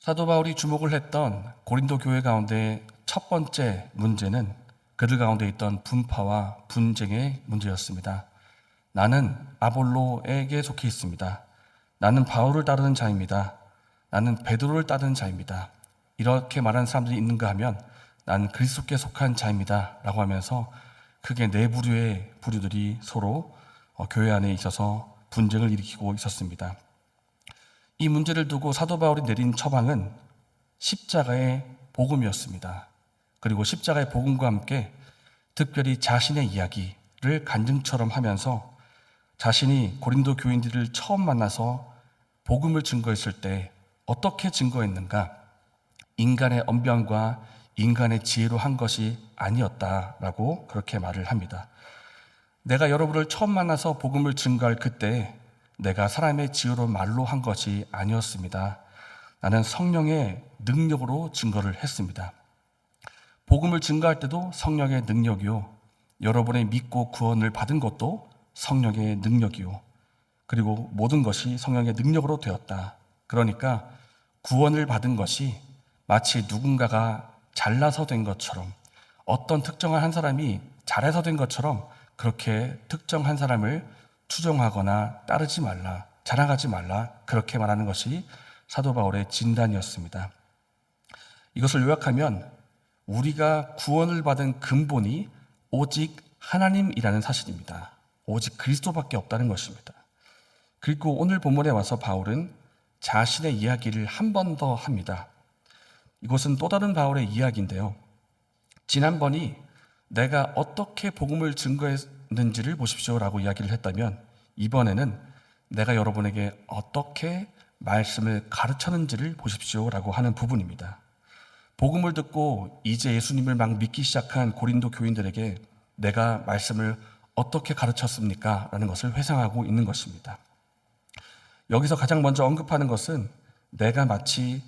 사도 바울이 주목을 했던 고린도 교회 가운데 첫 번째 문제는 그들 가운데 있던 분파와 분쟁의 문제였습니다. 나는 아볼로에게 속해 있습니다. 나는 바울을 따르는 자입니다. 나는 베드로를 따르는 자입니다. 이렇게 말하는 사람들이 있는가 하면 나는 그리스도께 속한 자입니다 라고 하면서 크게 네 부류의 부류들이 서로 교회 안에 있어서 분쟁을 일으키고 있었습니다. 이 문제를 두고 사도 바울이 내린 처방은 십자가의 복음이었습니다. 그리고 십자가의 복음과 함께 특별히 자신의 이야기를 간증처럼 하면서 자신이 고린도 교인들을 처음 만나서 복음을 증거했을 때 어떻게 증거했는가? 인간의 언변과 인간의 지혜로 한 것이 아니었다라고 그렇게 말을 합니다. 내가 여러분을 처음 만나서 복음을 증거할 그때 내가 사람의 지혜로 말로 한 것이 아니었습니다. 나는 성령의 능력으로 증거를 했습니다. 복음을 증거할 때도 성령의 능력이요. 여러분의 믿고 구원을 받은 것도 성령의 능력이요. 그리고 모든 것이 성령의 능력으로 되었다. 그러니까 구원을 받은 것이 마치 누군가가 잘나서 된 것처럼, 어떤 특정한 한 사람이 잘해서 된 것처럼 그렇게 특정한 사람을 추종하거나 따르지 말라, 자랑하지 말라, 그렇게 말하는 것이 사도 바울의 진단이었습니다. 이것을 요약하면 우리가 구원을 받은 근본이 오직 하나님이라는 사실입니다. 오직 그리스도밖에 없다는 것입니다. 그리고 오늘 본문에 와서 바울은 자신의 이야기를 한 번 더 합니다. 이것은 또 다른 바울의 이야기인데요. 지난번이 내가 어떻게 복음을 증거했는지를 보십시오라고 이야기를 했다면 이번에는 내가 여러분에게 어떻게 말씀을 가르쳤는지를 보십시오라고 하는 부분입니다. 복음을 듣고 이제 예수님을 막 믿기 시작한 고린도 교인들에게 내가 말씀을 어떻게 가르쳤습니까? 라는 것을 회상하고 있는 것입니다. 여기서 가장 먼저 언급하는 것은 내가 마치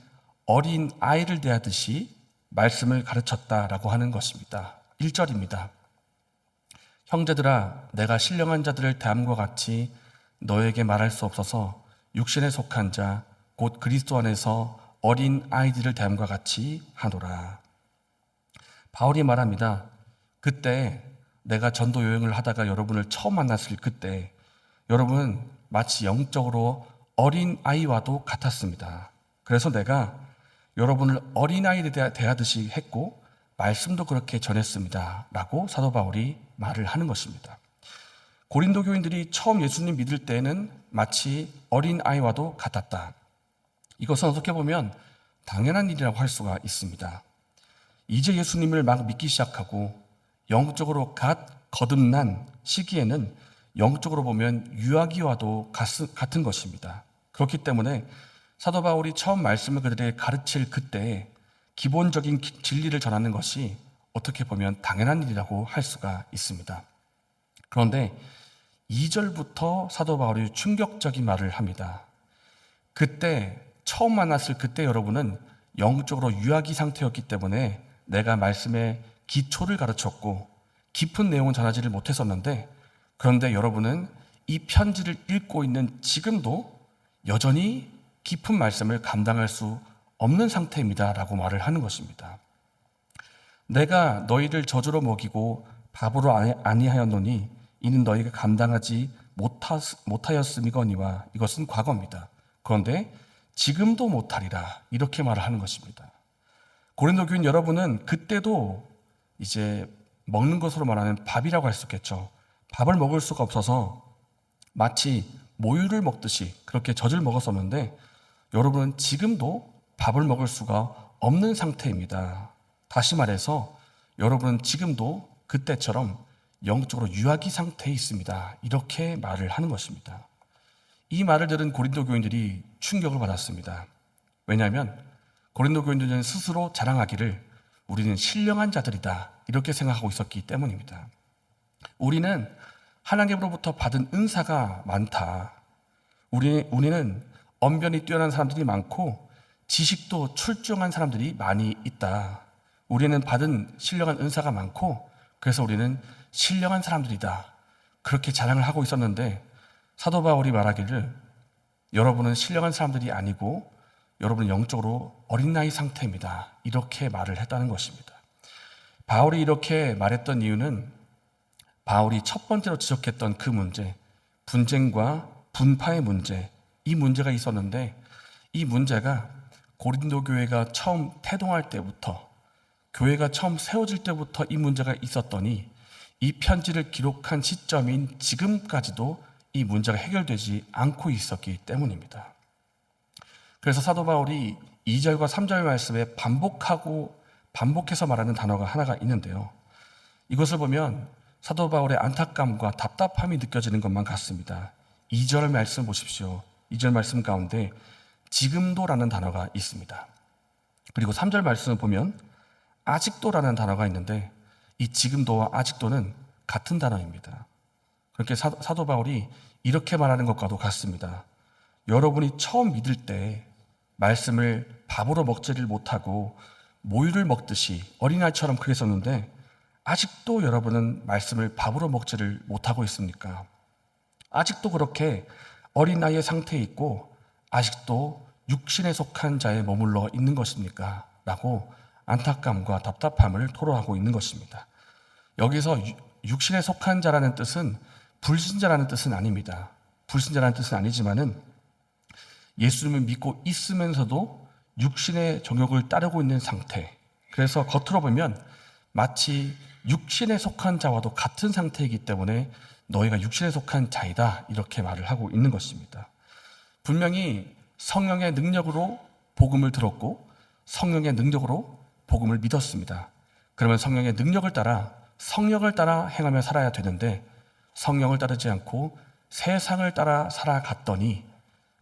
어린 아이를 대하듯이 말씀을 가르쳤다라고 하는 것입니다. 1절입니다. 형제들아, 내가 신령한 자들을 대함과 같이 너에게 말할 수 없어서 육신에 속한 자, 곧 그리스도 안에서 어린 아이들을 대함과 같이 하노라. 바울이 말합니다. 그때 내가 전도 여행을 하다가 여러분을 처음 만났을 그때 여러분은 마치 영적으로 어린 아이와도 같았습니다. 그래서 내가 여러분을 어린 아이에 대하듯이 했고 말씀도 그렇게 전했습니다 라고 사도 바울이 말을 하는 것입니다. 고린도 교인들이 처음 예수님 믿을 때에는 마치 어린 아이와도 같았다. 이것은 어떻게 보면 당연한 일이라고 할 수가 있습니다. 이제 예수님을 막 믿기 시작하고 영적으로 거듭난 시기에는 영적으로 보면 유아기와도 같은 것입니다. 그렇기 때문에 사도 바울이 처음 말씀을 그들에게 가르칠 그때에 기본적인 진리를 전하는 것이 어떻게 보면 당연한 일이라고 할 수가 있습니다. 그런데 2절부터 사도 바울이 충격적인 말을 합니다. 그때 처음 만났을 그때 여러분은 영적으로 유아기 상태였기 때문에 내가 말씀의 기초를 가르쳤고 깊은 내용은 전하지를 못했었는데 그런데 여러분은 이 편지를 읽고 있는 지금도 여전히 깊은 말씀을 감당할 수 없는 상태입니다 라고 말을 하는 것입니다. 내가 너희를 저주로 먹이고 밥으로 아니하였노니 이는 너희가 감당하지 못하였음이거니와 이것은 과거입니다. 그런데 지금도 못하리라 이렇게 말을 하는 것입니다. 고린도 교인 여러분은 그때도 이제 먹는 것으로 말하는 밥이라고 할 수 있겠죠. 밥을 먹을 수가 없어서 마치 모유를 먹듯이 그렇게 젖을 먹었었는데 여러분은 지금도 밥을 먹을 수가 없는 상태입니다. 다시 말해서 여러분은 지금도 그때처럼 영적으로 유아기 상태에 있습니다. 이렇게 말을 하는 것입니다. 이 말을 들은 고린도 교인들이 충격을 받았습니다. 왜냐하면 고린도 교인들은 스스로 자랑하기를 우리는 신령한 자들이다 이렇게 생각하고 있었기 때문입니다. 우리는 하나님으로부터 받은 은사가 많다. 우리는 언변이 뛰어난 사람들이 많고 지식도 출중한 사람들이 많이 있다. 우리는 받은 신령한 은사가 많고 그래서 우리는 신령한 사람들이다. 그렇게 자랑을 하고 있었는데 사도 바울이 말하기를 여러분은 신령한 사람들이 아니고 여러분 영적으로 어린 나이 상태입니다. 이렇게 말을 했다는 것입니다. 바울이 이렇게 말했던 이유는 바울이 첫 번째로 지적했던 그 문제, 분쟁과 분파의 문제, 이 문제가 있었는데 이 문제가 고린도 교회가 처음 태동할 때부터, 교회가 처음 세워질 때부터 이 문제가 있었더니 이 편지를 기록한 시점인 지금까지도 이 문제가 해결되지 않고 있었기 때문입니다. 그래서 사도 바울이 2절과 3절 말씀에 반복해서 말하는 단어가 하나가 있는데요. 이것을 보면 사도 바울의 안타까움과 답답함이 느껴지는 것만 같습니다. 2절 말씀 보십시오. 2절 말씀 가운데 지금도라는 단어가 있습니다. 그리고 3절 말씀을 보면 아직도라는 단어가 있는데 이 지금도와 아직도는 같은 단어입니다. 그렇게 사도 바울이 이렇게 말하는 것과도 같습니다. 여러분이 처음 믿을 때 말씀을 밥으로 먹지를 못하고 모유를 먹듯이 어린아이처럼 그랬었는데 아직도 여러분은 말씀을 밥으로 먹지를 못하고 있습니까? 아직도 그렇게 어린아이의 상태에 있고 아직도 육신에 속한 자에 머물러 있는 것입니까? 라고 안타까움과 답답함을 토로하고 있는 것입니다. 여기서 육신에 속한 자라는 뜻은 불신자라는 뜻은 아닙니다. 불신자라는 뜻은 아니지만은 예수님을 믿고 있으면서도 육신의 정욕을 따르고 있는 상태. 그래서 겉으로 보면 마치 육신에 속한 자와도 같은 상태이기 때문에 너희가 육신에 속한 자이다 이렇게 말을 하고 있는 것입니다. 분명히 성령의 능력으로 복음을 들었고 성령의 능력으로 복음을 믿었습니다. 그러면 성령의 능력을 따라 성령을 따라 행하며 살아야 되는데 성령을 따르지 않고 세상을 따라 살아갔더니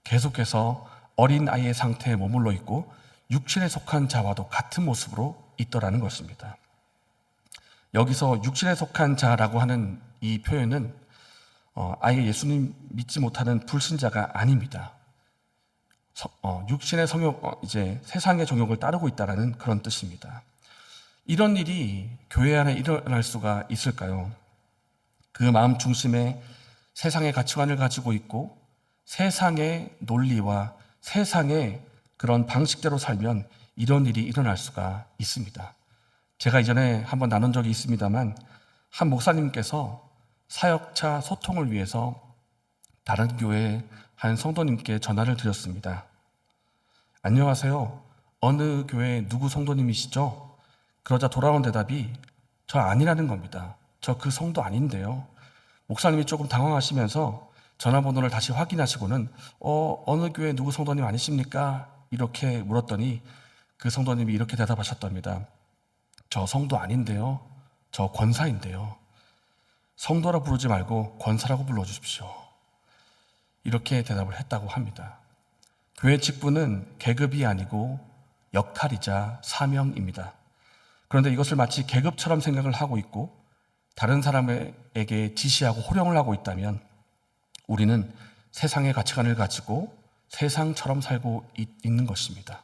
계속해서 어린아이의 상태에 머물러 있고 육신에 속한 자와도 같은 모습으로 있더라는 것입니다. 여기서 육신에 속한 자라고 하는 이 표현은 아예 예수님 믿지 못하는 불신자가 아닙니다. 육신의 성욕, 이제 세상의 정욕을 따르고 있다는 그런 뜻입니다. 이런 일이 교회 안에 일어날 수가 있을까요? 그 마음 중심에 세상의 가치관을 가지고 있고 세상의 논리와 세상의 그런 방식대로 살면 이런 일이 일어날 수가 있습니다. 제가 이전에 한번 나눈 적이 있습니다만 한 목사님께서 사역자 소통을 위해서 다른 교회 한 성도님께 전화를 드렸습니다. 안녕하세요. 어느 교회 누구 성도님이시죠? 그러자 돌아온 대답이 저 아니라는 겁니다. 저 그 성도 아닌데요. 목사님이 조금 당황하시면서 전화번호를 다시 확인하시고는 어느 교회 누구 성도님 아니십니까? 이렇게 물었더니 그 성도님이 이렇게 대답하셨답니다. 저 성도 아닌데요. 저 권사인데요. 성도라 부르지 말고 권사라고 불러주십시오. 이렇게 대답을 했다고 합니다. 교회 직분은 계급이 아니고 역할이자 사명입니다. 그런데 이것을 마치 계급처럼 생각을 하고 있고 다른 사람에게 지시하고 호령을 하고 있다면 우리는 세상의 가치관을 가지고 세상처럼 살고 있는 것입니다.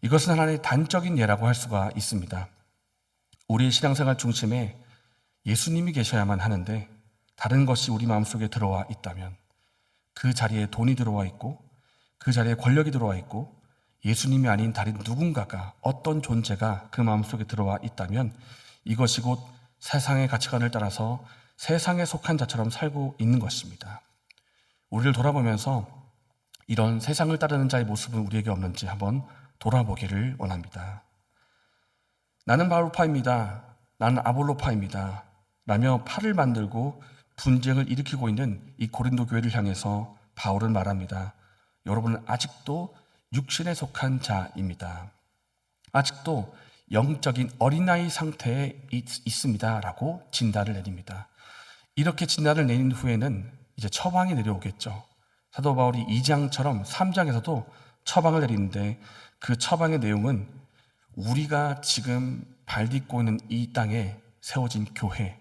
이것은 하나의 단적인 예라고 할 수가 있습니다. 우리의 신앙생활 중심에 예수님이 계셔야만 하는데 다른 것이 우리 마음속에 들어와 있다면 그 자리에 돈이 들어와 있고 그 자리에 권력이 들어와 있고 예수님이 아닌 다른 누군가가 어떤 존재가 그 마음속에 들어와 있다면 이것이 곧 세상의 가치관을 따라서 세상에 속한 자처럼 살고 있는 것입니다. 우리를 돌아보면서 이런 세상을 따르는 자의 모습은 우리에게 없는지 한번 돌아보기를 원합니다. 나는 바울파입니다. 나는 아볼로파입니다. 라며 팔을 만들고 분쟁을 일으키고 있는 이 고린도 교회를 향해서 바울은 말합니다. 여러분은 아직도 육신에 속한 자입니다. 아직도 영적인 어린아이 상태에 있습니다. 라고 진단을 내립니다. 이렇게 진단을 내린 후에는 이제 처방이 내려오겠죠. 사도 바울이 2장처럼 3장에서도 처방을 내리는데 그 처방의 내용은 우리가 지금 발 딛고 있는 이 땅에 세워진 교회,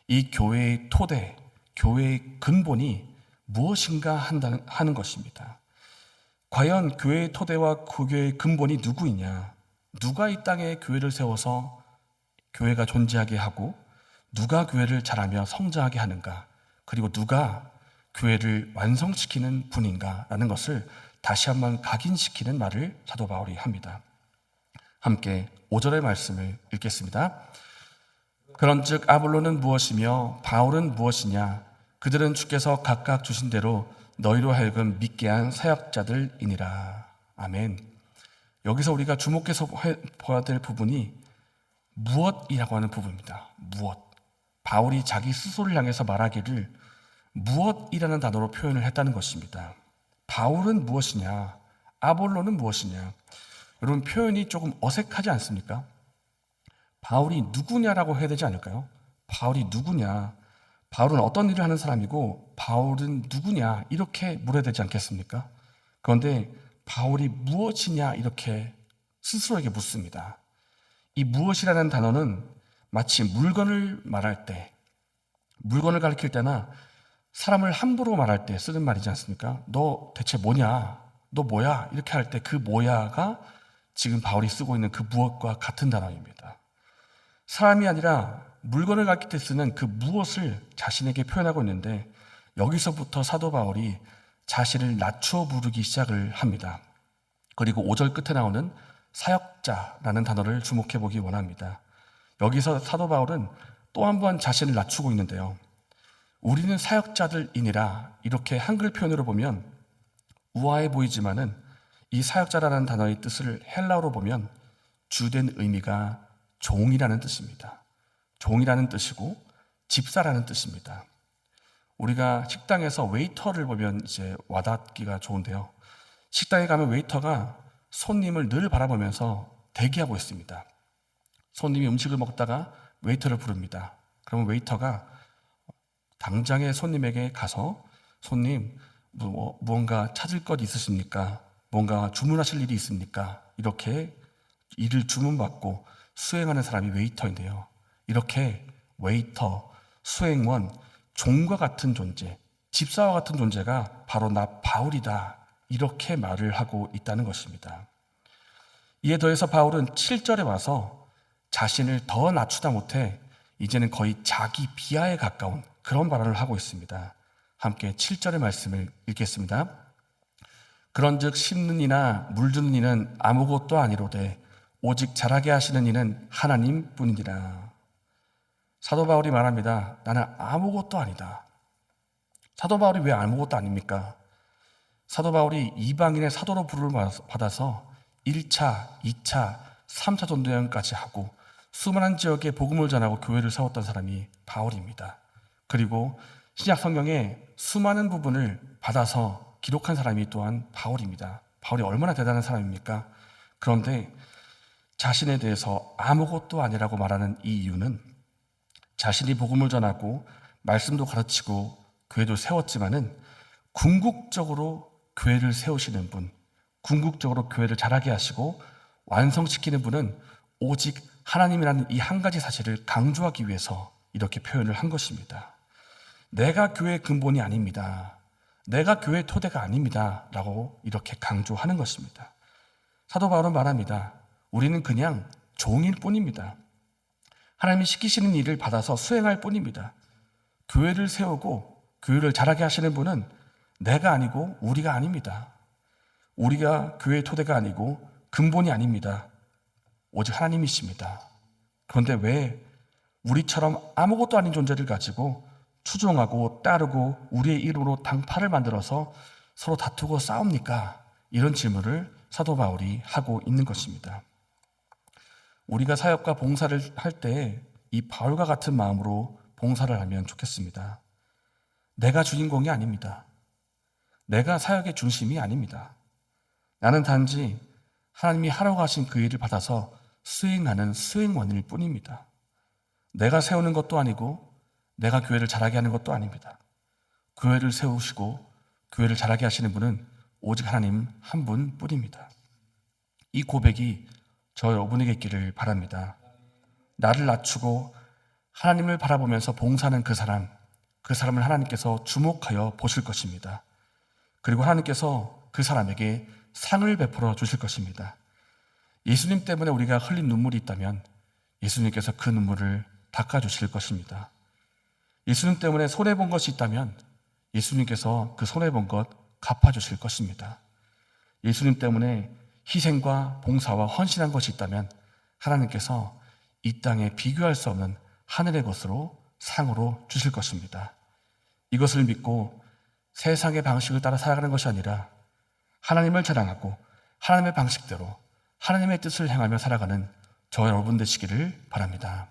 이 교회의 토대, 교회의 근본이 무엇인가 하는 것입니다. 과연 교회의 토대와 그 교회의 근본이 누구이냐? 누가 이 땅에 교회를 세워서 교회가 존재하게 하고 누가 교회를 자라며 성장하게 하는가? 그리고 누가 교회를 완성시키는 분인가? 라는 것을 다시 한번 각인시키는 말을 사도 바울이 합니다. 함께 5절의 말씀을 읽겠습니다. 그런즉 아볼로는 무엇이며 바울은 무엇이냐? 그들은 주께서 각각 주신 대로 너희로 하여금 믿게 한 사역자들이니라. 아멘. 여기서 우리가 주목해서 보아야 될 부분이 무엇이라고 하는 부분입니다. 무엇. 바울이 자기 스스로를 향해서 말하기를 무엇이라는 단어로 표현을 했다는 것입니다. 바울은 무엇이냐? 아볼로는 무엇이냐? 여러분, 표현이 조금 어색하지 않습니까? 바울이 누구냐라고 해야 되지 않을까요? 바울이 누구냐? 바울은 어떤 일을 하는 사람이고 바울은 누구냐? 이렇게 물어야 되지 않겠습니까? 그런데 바울이 무엇이냐? 이렇게 스스로에게 묻습니다. 이 무엇이라는 단어는 마치 물건을 말할 때, 물건을 가리킬 때나 사람을 함부로 말할 때 쓰는 말이지 않습니까? 너 대체 뭐냐? 너 뭐야? 이렇게 할 때 그 뭐야가 지금 바울이 쓰고 있는 그 무엇과 같은 단어입니다. 사람이 아니라 물건을 가리킬 때 쓰는 그 무엇을 자신에게 표현하고 있는데 여기서부터 사도 바울이 자신을 낮추어 부르기 시작을 합니다. 그리고 5절 끝에 나오는 사역자라는 단어를 주목해 보기 원합니다. 여기서 사도 바울은 또 한 번 자신을 낮추고 있는데요. 우리는 사역자들이니라 이렇게 한글 표현으로 보면 우아해 보이지만은 이 사역자라는 단어의 뜻을 헬라어로 보면 주된 의미가 종이라는 뜻입니다. 종이라는 뜻이고 집사라는 뜻입니다. 우리가 식당에서 웨이터를 보면 이제 와닿기가 좋은데요. 식당에 가면 웨이터가 손님을 늘 바라보면서 대기하고 있습니다. 손님이 음식을 먹다가 웨이터를 부릅니다. 그러면 웨이터가 당장에 손님에게 가서 손님, 무언가 찾을 것 있으십니까? 뭔가 주문하실 일이 있습니까? 이렇게 일을 주문받고 수행하는 사람이 웨이터인데요. 이렇게 웨이터, 수행원, 종과 같은 존재, 집사와 같은 존재가 바로 나 바울이다. 이렇게 말을 하고 있다는 것입니다. 이에 더해서 바울은 7절에 와서 자신을 더 낮추다 못해 이제는 거의 자기 비하에 가까운 그런 발언을 하고 있습니다. 함께 7절의 말씀을 읽겠습니다. 그런즉 심는 이나 물주는 이는 아무것도 아니로되 오직 자라게 하시는 이는 하나님뿐이니라. 사도 바울이 말합니다. 나는 아무것도 아니다. 사도 바울이 왜 아무것도 아닙니까? 사도 바울이 이방인의 사도로 부름을 받아서 1차, 2차, 3차 전도여행까지 하고 수많은 지역에 복음을 전하고 교회를 세웠던 사람이 바울입니다. 그리고 신약 성경에 수많은 부분을 받아서 기록한 사람이 또한 바울입니다. 바울이 얼마나 대단한 사람입니까? 그런데 자신에 대해서 아무것도 아니라고 말하는 이 이유는 자신이 복음을 전하고 말씀도 가르치고 교회도 세웠지만은 궁극적으로 교회를 세우시는 분, 궁극적으로 교회를 자라게 하시고 완성시키는 분은 오직 하나님이라는 이 한 가지 사실을 강조하기 위해서 이렇게 표현을 한 것입니다. 내가 교회의 근본이 아닙니다. 내가 교회의 토대가 아닙니다. 라고 이렇게 강조하는 것입니다. 사도 바울은 말합니다. 우리는 그냥 종일 뿐입니다. 하나님이 시키시는 일을 받아서 수행할 뿐입니다. 교회를 세우고 교회를 자라게 하시는 분은 내가 아니고 우리가 아닙니다. 우리가 교회의 토대가 아니고 근본이 아닙니다. 오직 하나님이십니다. 그런데 왜 우리처럼 아무것도 아닌 존재를 가지고 추종하고 따르고 우리의 이름으로 당파를 만들어서 서로 다투고 싸웁니까? 이런 질문을 사도 바울이 하고 있는 것입니다. 우리가 사역과 봉사를 할 때 이 바울과 같은 마음으로 봉사를 하면 좋겠습니다. 내가 주인공이 아닙니다. 내가 사역의 중심이 아닙니다. 나는 단지 하나님이 하라고 하신 그 일을 받아서 수행하는 수행원일 뿐입니다. 내가 세우는 것도 아니고 내가 교회를 자라게 하는 것도 아닙니다. 교회를 세우시고 교회를 자라게 하시는 분은 오직 하나님 한 분뿐입니다. 이 고백이 저 여러분에게 있기를 바랍니다. 나를 낮추고 하나님을 바라보면서 봉사하는 그 사람을 하나님께서 주목하여 보실 것입니다. 그리고 하나님께서 그 사람에게 상을 베풀어 주실 것입니다. 예수님 때문에 우리가 흘린 눈물이 있다면 예수님께서 그 눈물을 닦아주실 것입니다. 예수님 때문에 손해본 것이 있다면 예수님께서 그 손해본 것 갚아주실 것입니다. 예수님 때문에 희생과 봉사와 헌신한 것이 있다면 하나님께서 이 땅에 비교할 수 없는 하늘의 것으로 상으로 주실 것입니다. 이것을 믿고 세상의 방식을 따라 살아가는 것이 아니라 하나님을 자랑하고 하나님의 방식대로 하나님의 뜻을 행하며 살아가는 저와 여러분 되시기를 바랍니다.